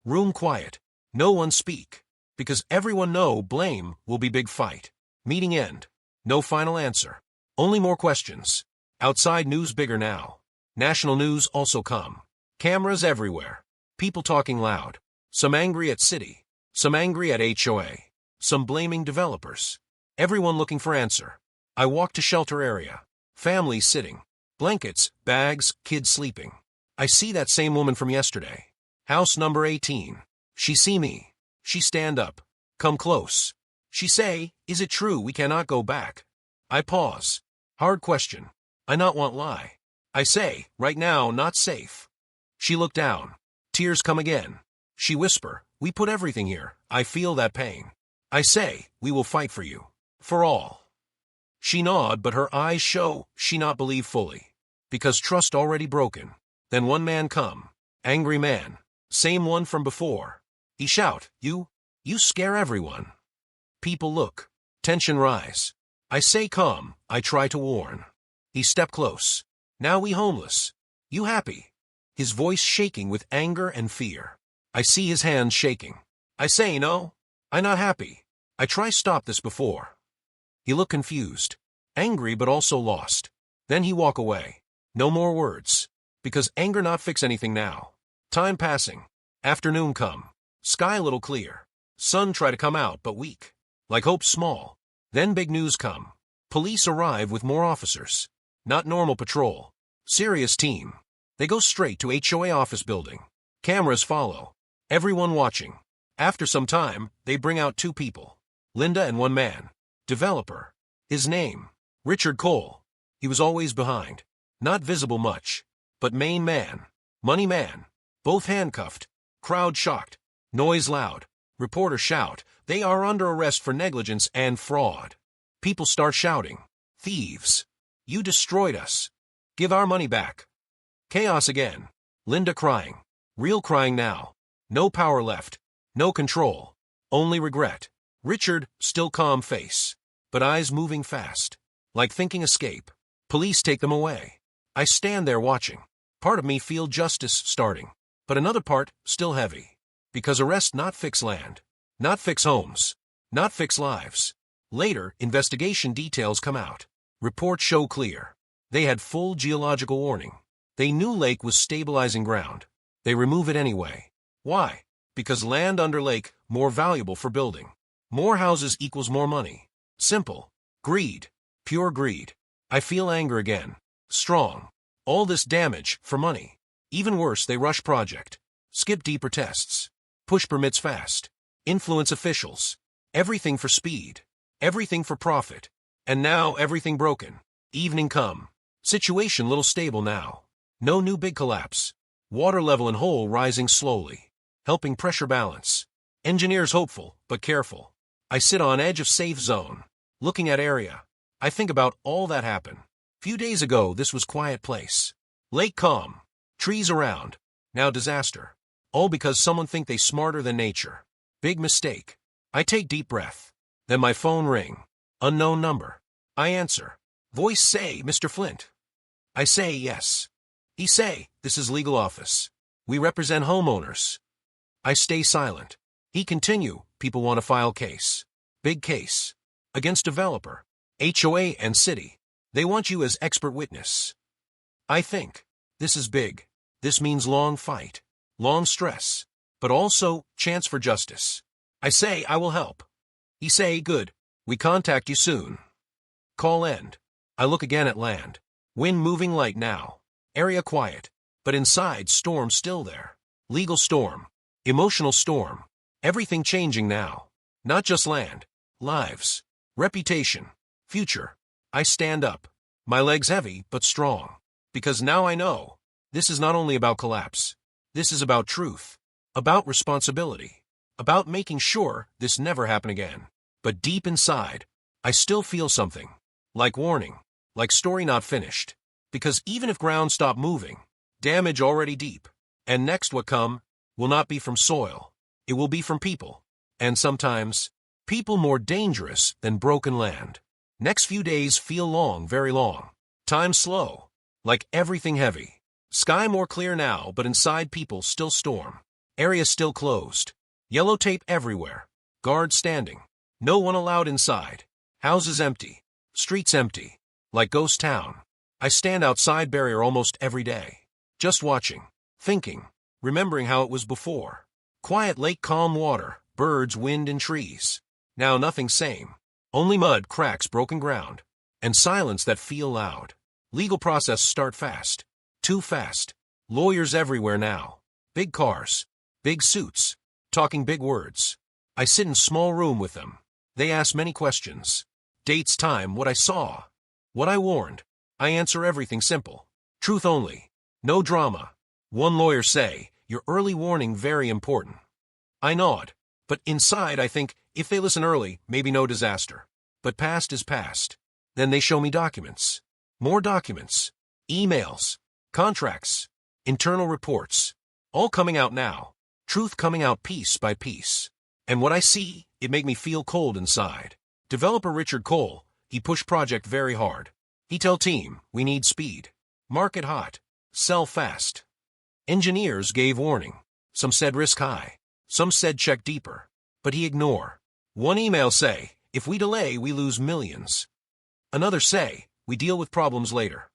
Room quiet. No one speak. Because everyone know blame will be big fight. Meeting end. No final answer. Only more questions. Outside news bigger now. National news also come. Cameras everywhere. People talking loud. Some angry at city. Some angry at HOA. Some blaming developers. Everyone looking for answer. I walk to shelter area. Families sitting. Blankets, bags, kids sleeping. I see that same woman from yesterday. House number 18. She see me. She stand up. Come close. She say, is it true we cannot go back? I pause. Hard question. I not want lie. I say, right now not safe. She look down. Tears come again. She whisper, we put everything here. I feel that pain. I say, we will fight for you. For all. She nod, but her eyes show she not believe fully. Because trust already broken. Then one man come. Angry man. Same one from before. He shout, you scare everyone. People look. Tension rise. I say calm, I try to warn. He step close. Now we homeless. You happy? His voice shaking with anger and fear. I see his hands shaking. I say no. I not happy. I try stop this before. He look confused. Angry but also lost. Then he walk away. No more words. Because anger not fix anything now. Time passing. Afternoon come. Sky little clear. Sun try to come out but weak. Like hope small. Then big news come. Police arrive with more officers. Not normal patrol. Serious team. They go straight to HOA office building. Cameras follow. Everyone watching. After some time, they bring out two people. Linda and one man. Developer. His name. Richard Cole. He was always behind. Not visible much. But main man. Money man. Both handcuffed. Crowd shocked. Noise loud. Reporter shout, they are under arrest for negligence and fraud. People start shouting, thieves. You destroyed us. Give our money back. Chaos again. Linda crying. Real crying now. No power left. No control. Only regret. Richard, still calm face. But eyes moving fast. Like thinking escape. Police take them away. I stand there watching. Part of me feel justice starting. But another part, still heavy. Because arrest not fix land. Not fix homes. Not fix lives. Later, investigation details come out. Reports show clear. They had full geological warning. They knew lake was stabilizing ground. They remove it anyway. Why? Because land under lake, more valuable for building. More houses equals more money. Simple. Greed. Pure greed. I feel anger again. Strong. All this damage, for money. Even worse, they rush project. Skip deeper tests. Push permits fast. Influence officials. Everything for speed. Everything for profit. And now everything broken. Evening come. Situation little stable now. No new big collapse. Water level in hole rising slowly. Helping pressure balance. Engineers hopeful, but careful. I sit on edge of safe zone. Looking at area. I think about all that happened. Few days ago this was quiet place. Lake calm. Trees around. Now disaster. All because someone think they smarter than nature. Big mistake. I take deep breath. Then my phone ring. Unknown number. I answer. Voice say, Mr. Flint. I say yes. He say, this is legal office. We represent homeowners. I stay silent. He continue, people want to file case. Big case. Against developer. HOA and city. They want you as expert witness. I think. This is big. This means long fight. Long stress. But also, chance for justice. I say I will help. He say, good. We contact you soon. Call end. I look again at land. Wind moving light now. Area quiet. But inside, storm still there. Legal storm. Emotional storm. Everything changing now. Not just land. Lives. Reputation. Future. I stand up. My legs heavy, but strong. Because now I know. This is not only about collapse. This is about truth. About responsibility. About making sure this never happen again. But deep inside, I still feel something. Like warning. Like story not finished. Because even if ground stop moving, damage already deep. And next what come, will not be from soil. It will be from people. And sometimes, people more dangerous than broken land. Next few days feel long, very long. Time slow. Like everything heavy. Sky more clear now, but inside people still storm. Area still closed. Yellow tape everywhere. Guards standing. No one allowed inside. Houses empty. Streets empty. Like ghost town. I stand outside barrier almost every day. Just watching. Thinking. Remembering how it was before. Quiet lake, calm water. Birds, wind, and trees. Now nothing same. Only mud, cracks, broken ground. And silence that feel loud. Legal process start fast. Too fast. Lawyers everywhere now. Big cars. Big suits. Talking big words. I sit in small room with them. They ask many questions. Dates, time, what I saw. What I warned. I answer everything simple. Truth only. No drama. One lawyer say, your early warning very important. I nod. But inside I think, if they listen early, maybe no disaster. But past is past. Then they show me documents. More documents. Emails. Contracts. Internal reports. All coming out now. Truth coming out piece by piece. And what I see, it make me feel cold inside. Developer Richard Cole, he push project very hard. He tell team, we need speed. Market hot. Sell fast. Engineers gave warning. Some said risk high. Some said check deeper. But he ignore. One email say, if we delay, we lose millions. Another say, we deal with problems later.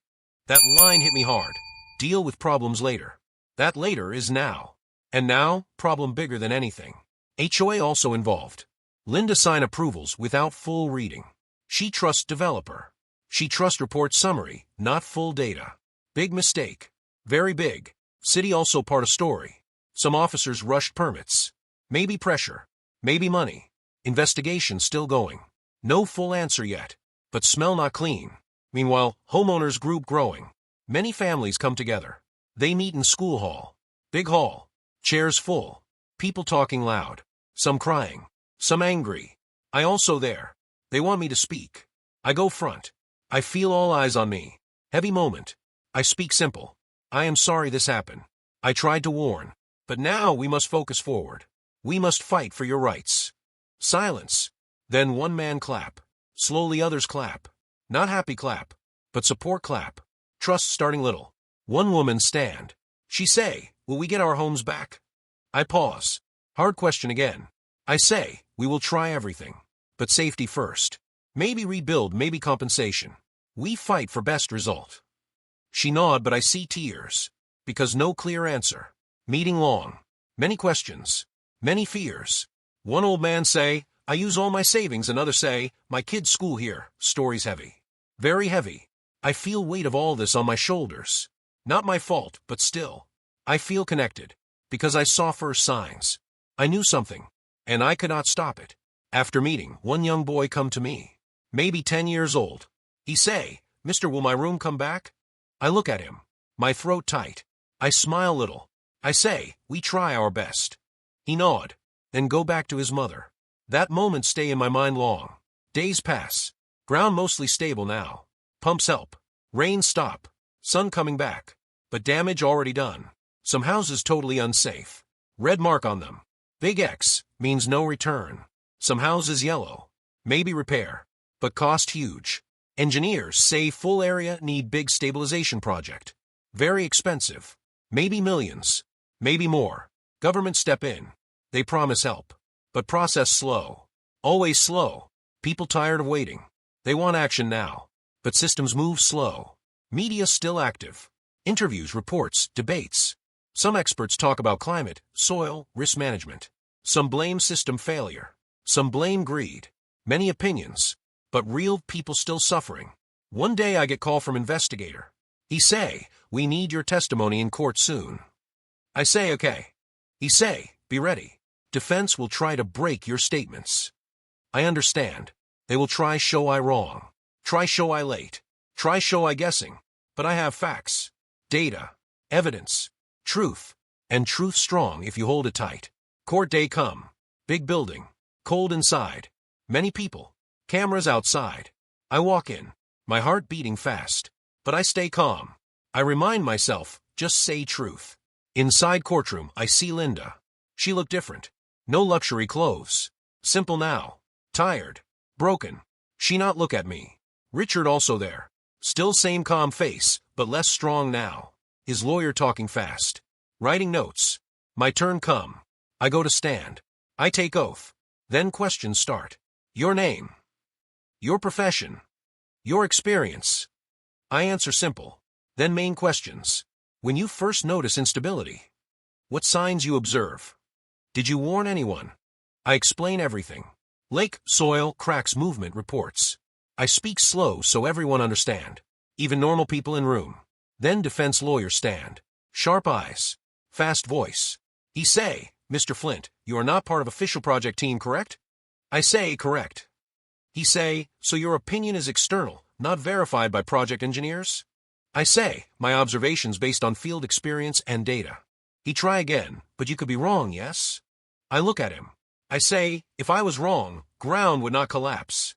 That line hit me hard. Deal with problems later. That later is now. And now, problem bigger than anything. HOA also involved. Linda sign approvals without full reading. She trusts developer. She trusts report summary, not full data. Big mistake. Very big. City also part of story. Some officers rushed permits. Maybe pressure. Maybe money. Investigation still going. No full answer yet. But smell not clean. Meanwhile, homeowners group growing. Many families come together. They meet in school hall. Big hall. Chairs full. People talking loud. Some crying. Some angry. I also there. They want me to speak. I go front. I feel all eyes on me. Heavy moment. I speak simple. I am sorry this happened. I tried to warn. But now we must focus forward. We must fight for your rights. Silence. Then one man clap. Slowly others clap. Not happy clap. But support clap. Trust starting little. One woman stand. She say, will we get our homes back? I pause. Hard question again. I say, we will try everything. But safety first. Maybe rebuild, maybe compensation. We fight for best result. She nod, but I see tears. Because no clear answer. Meeting long. Many questions. Many fears. One old man say, I use all my savings. Another say, my kid's school here. Story's heavy. Very heavy. I feel weight of all this on my shoulders. Not my fault, but still. I feel connected. Because I saw first signs. I knew something. And I could not stop it. After meeting, one young boy come to me. Maybe 10 years old. He say, Mister, will my room come back? I look at him. My throat tight. I smile little. I say, we try our best. He nod. Then go back to his mother. That moment stay in my mind long. Days pass. Ground mostly stable now. Pumps help. Rain stop. Sun coming back. But damage already done. Some houses totally unsafe. Red mark on them. Big X means no return. Some houses yellow. Maybe repair. But cost huge. Engineers say full area need big stabilization project. Very expensive. Maybe millions. Maybe more. Government step in. They promise help. But process slow. Always slow. People tired of waiting. They want action now. But systems move slow. Media still active. Interviews, reports, debates. Some experts talk about climate, soil, risk management. Some blame system failure. Some blame greed. Many opinions. But real people still suffering. One day I get call from investigator. He say, we need your testimony in court soon. I say, okay. He say, be ready. Defense will try to break your statements. I understand. They will try show I wrong. Try show I late. Try show I guessing. But I have facts. Data. Evidence. Truth. And truth strong if you hold it tight. Court day come. Big building. Cold inside. Many people. Cameras outside. I walk in. My heart beating fast. But I stay calm. I remind myself, just say truth. Inside courtroom, I see Linda. She looked different. No luxury clothes. Simple now. Tired. Broken. She not look at me. Richard also there. Still same calm face, but less strong now. His lawyer talking fast. Writing notes. My turn come. I go to stand. I take oath. Then questions start. Your name. Your profession. Your experience. I answer simple. Then main questions. When you first notice instability. What signs you observe? Did you warn anyone? I explain everything. Lake, soil, cracks, movement, reports. I speak slow so everyone understand. Even normal people in room. Then defense lawyer stand. Sharp eyes. Fast voice. He say, Mr. Flint, you are not part of official project team, correct? I say, correct. He say, so your opinion is external, not verified by project engineers? I say, my observations based on field experience and data. He try again, but you could be wrong, yes? I look at him. I say, if I was wrong, ground would not collapse.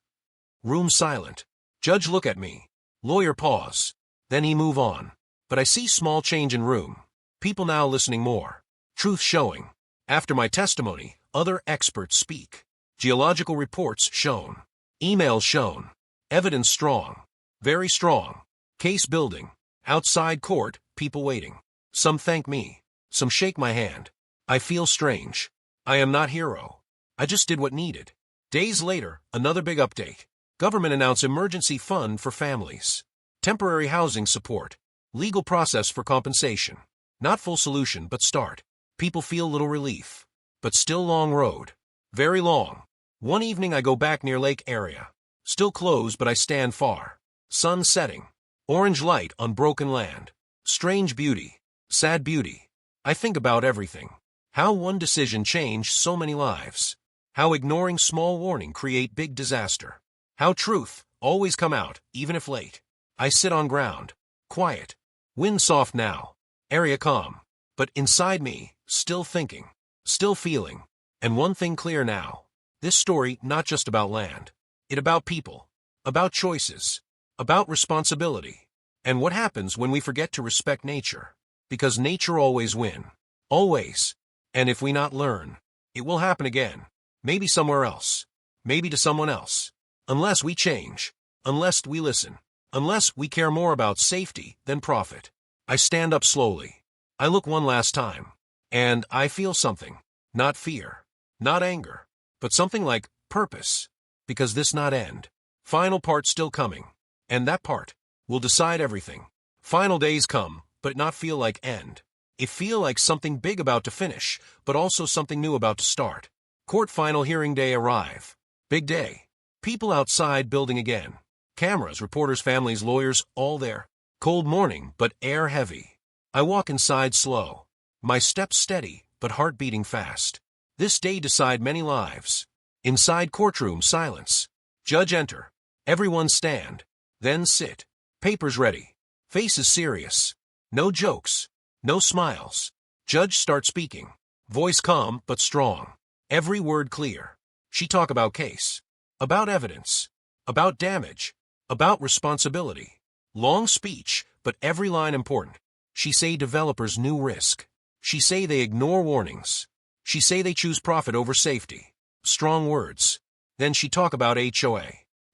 Room silent. Judge look at me. Lawyer pause. Then he move on. But I see small change in room. People now listening more. Truth showing. After my testimony, other experts speak. Geological reports shown. Emails shown. Evidence strong. Very strong. Case building. Outside court, people waiting. Some thank me. Some shake my hand. I feel strange. I am not hero. I just did what needed. Days later, another big update. Government announced emergency fund for families. Temporary housing support. Legal process for compensation. Not full solution, but start. People feel little relief. But still long road. Very long. One evening I go back near lake area. Still closed, but I stand far. Sun setting. Orange light on broken land. Strange beauty. Sad beauty. I think about everything. How one decision changed so many lives. How ignoring small warning create big disaster. How truth always come out, even if late. I sit on ground. Quiet. Wind soft now. Area calm. But inside me, still thinking. Still feeling. And one thing clear now. This story not just about land. It about people. About choices. About responsibility. And what happens when we forget to respect nature. Because nature always win. Always. And if we not learn, it will happen again. Maybe somewhere else. Maybe to someone else. Unless we change. Unless we listen. Unless we care more about safety than profit. I stand up slowly. I look one last time. And I feel something. Not fear. Not anger. But something like purpose. Because this not end. Final part still coming. And that part will decide everything. Final days come, but not feel like end. It feel like something big about to finish, but also something new about to start. Court final hearing day arrive. Big day. People outside building again. Cameras, reporters, families, lawyers, all there. Cold morning, but air heavy. I walk inside slow. My steps steady, but heart beating fast. This day decide many lives. Inside courtroom, silence. Judge enter. Everyone stand. Then sit. Papers ready. Faces serious. No jokes. No smiles. Judge start speaking. Voice calm but strong. Every word clear. She talk about case. About evidence. About damage. About responsibility. Long speech, but every line important. She say developers new risk. She say they ignore warnings. She say they choose profit over safety. Strong words. Then she talk about HOA.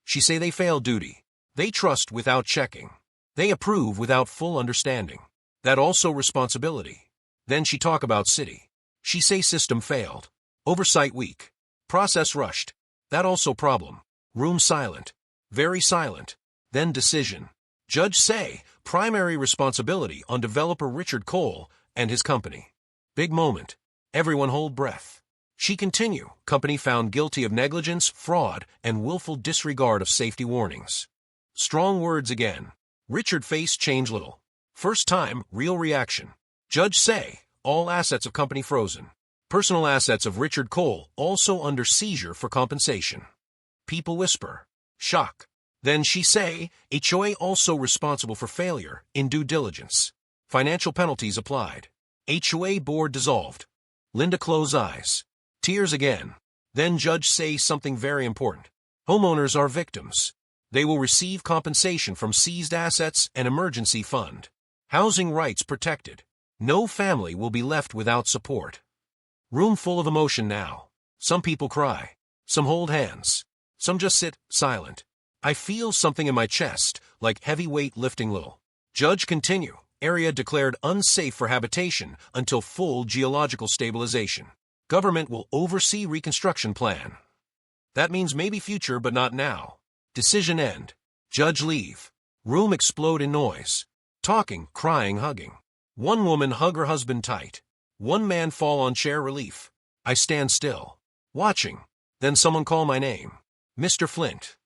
She say they fail duty. They trust without checking. They approve without full understanding. That also responsibility. Then she talk about city. She say system failed. Oversight weak. Process rushed. That also problem. Room silent. Very silent. Then decision. Judge say, primary responsibility on developer Richard Cole and his company. Big moment. Everyone hold breath. She continue, company found guilty of negligence, fraud, and willful disregard of safety warnings. Strong words again. Richard face change little. First time, real reaction. Judge say, all assets of company frozen. Personal assets of Richard Cole also under seizure for compensation. People whisper. Shock. Then she say, HOA also responsible for failure in due diligence. Financial penalties applied. HOA board dissolved. Linda close eyes. Tears again. Then judge say something very important. Homeowners are victims. They will receive compensation from seized assets and emergency fund. Housing rights protected. No family will be left without support. Room full of emotion now. Some people cry. Some hold hands. Some just sit, silent. I feel something in my chest, like heavy weight lifting little. Judge continue. Area declared unsafe for habitation until full geological stabilization. Government will oversee reconstruction plan. That means maybe future, but not now. Decision end. Judge leave. Room explode in noise. Talking, crying, hugging. One woman hug her husband tight. One man fall on chair relief. I stand still. Watching. Then someone call my name. Mr. Flint.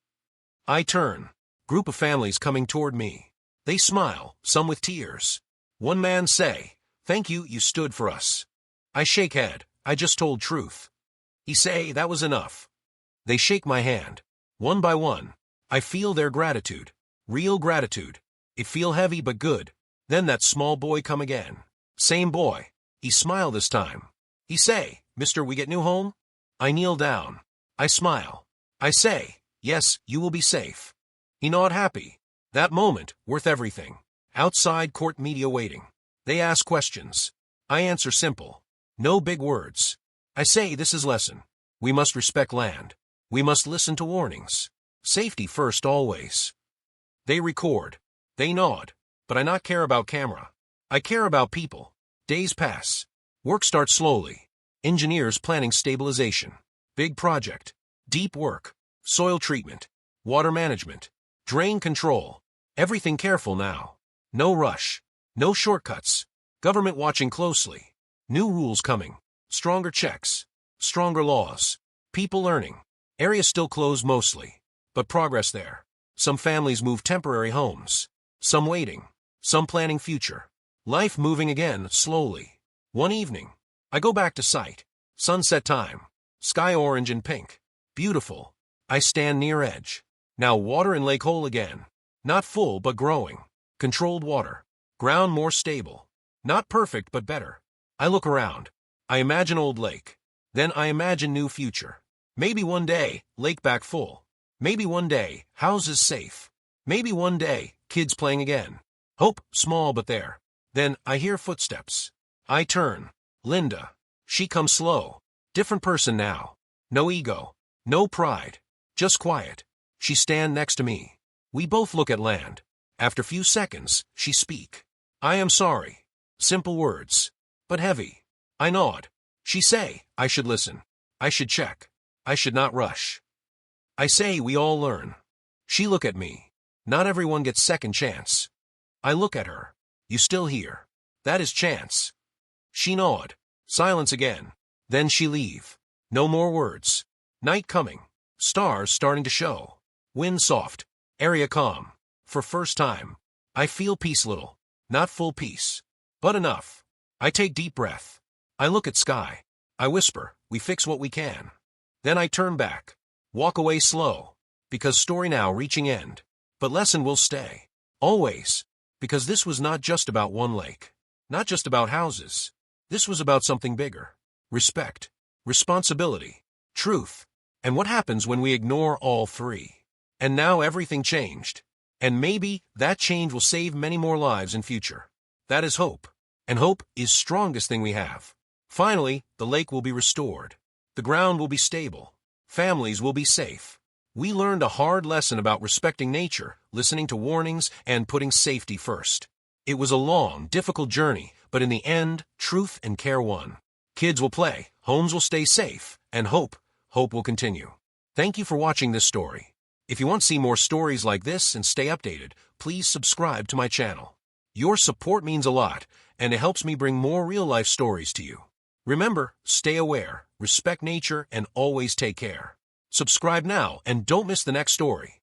I turn. Group of families coming toward me. They smile, some with tears. One man say, Thank you, you stood for us. I shake head. I just told truth. He say, that was enough. They shake my hand. One by one. I feel their gratitude. Real gratitude. It feel heavy but good. Then that small boy come again. Same boy. He smile this time. He say, Mister, we get new home? I kneel down. I smile. I say, yes, you will be safe. He nod happy. That moment, worth everything. Outside court media waiting. They ask questions. I answer simple. No big words. I say this is lesson. We must respect land. We must listen to warnings. Safety first always. They record. They nod. But I not care about camera. I care about people. Days pass. Work starts slowly. Engineers planning stabilization. Big project. Deep work. Soil treatment. Water management. Drain control. Everything careful now. No rush. No shortcuts. Government watching closely. New rules coming. Stronger checks. Stronger laws. People learning. Area still closed mostly. But progress there. Some families move temporary homes. Some waiting. Some planning future. Life moving again, slowly. One evening. I go back to site. Sunset time. Sky orange and pink. Beautiful. I stand near edge. Now water in lake hole again. Not full but growing. Controlled water. Ground more stable. Not perfect but better. I look around. I imagine old lake. Then I imagine new future. Maybe one day, lake back full. Maybe one day, houses safe. Maybe one day, kids playing again. Hope, small but there. Then I hear footsteps. I turn. Linda. She comes slow. Different person now. No ego. No pride. Just quiet. She stand next to me. We both look at land. After few seconds, she speak. I am sorry. Simple words. But heavy. I nod. She say, I should listen. I should check. I should not rush. I say we all learn. She look at me. Not everyone gets second chance. I look at her. You still here. That is chance. She nod. Silence again. Then she leave. No more words. Night coming. Stars starting to show. Wind soft. Area calm. For first time. I feel peace little. Not full peace. But enough. I take deep breath. I look at sky. I whisper, we fix what we can. Then I turn back. Walk away slow. Because story now reaching end. But lesson will stay. Always. Because this was not just about one lake. Not just about houses. This was about something bigger. Respect. Responsibility. Truth. And what happens when we ignore all three? And now everything changed. And maybe that change will save many more lives in future. That is hope. And hope is strongest thing we have. Finally, the lake will be restored. The ground will be stable. Families will be safe. We learned a hard lesson about respecting nature, listening to warnings, and putting safety first. It was a long, difficult journey, but in the end, truth and care won. Kids will play, homes will stay safe, and hope will continue. Thank you for watching this story. If you want to see more stories like this and stay updated, please subscribe to my channel. Your support means a lot, and it helps me bring more real-life stories to you. Remember, stay aware, respect nature, and always take care. Subscribe now and don't miss the next story.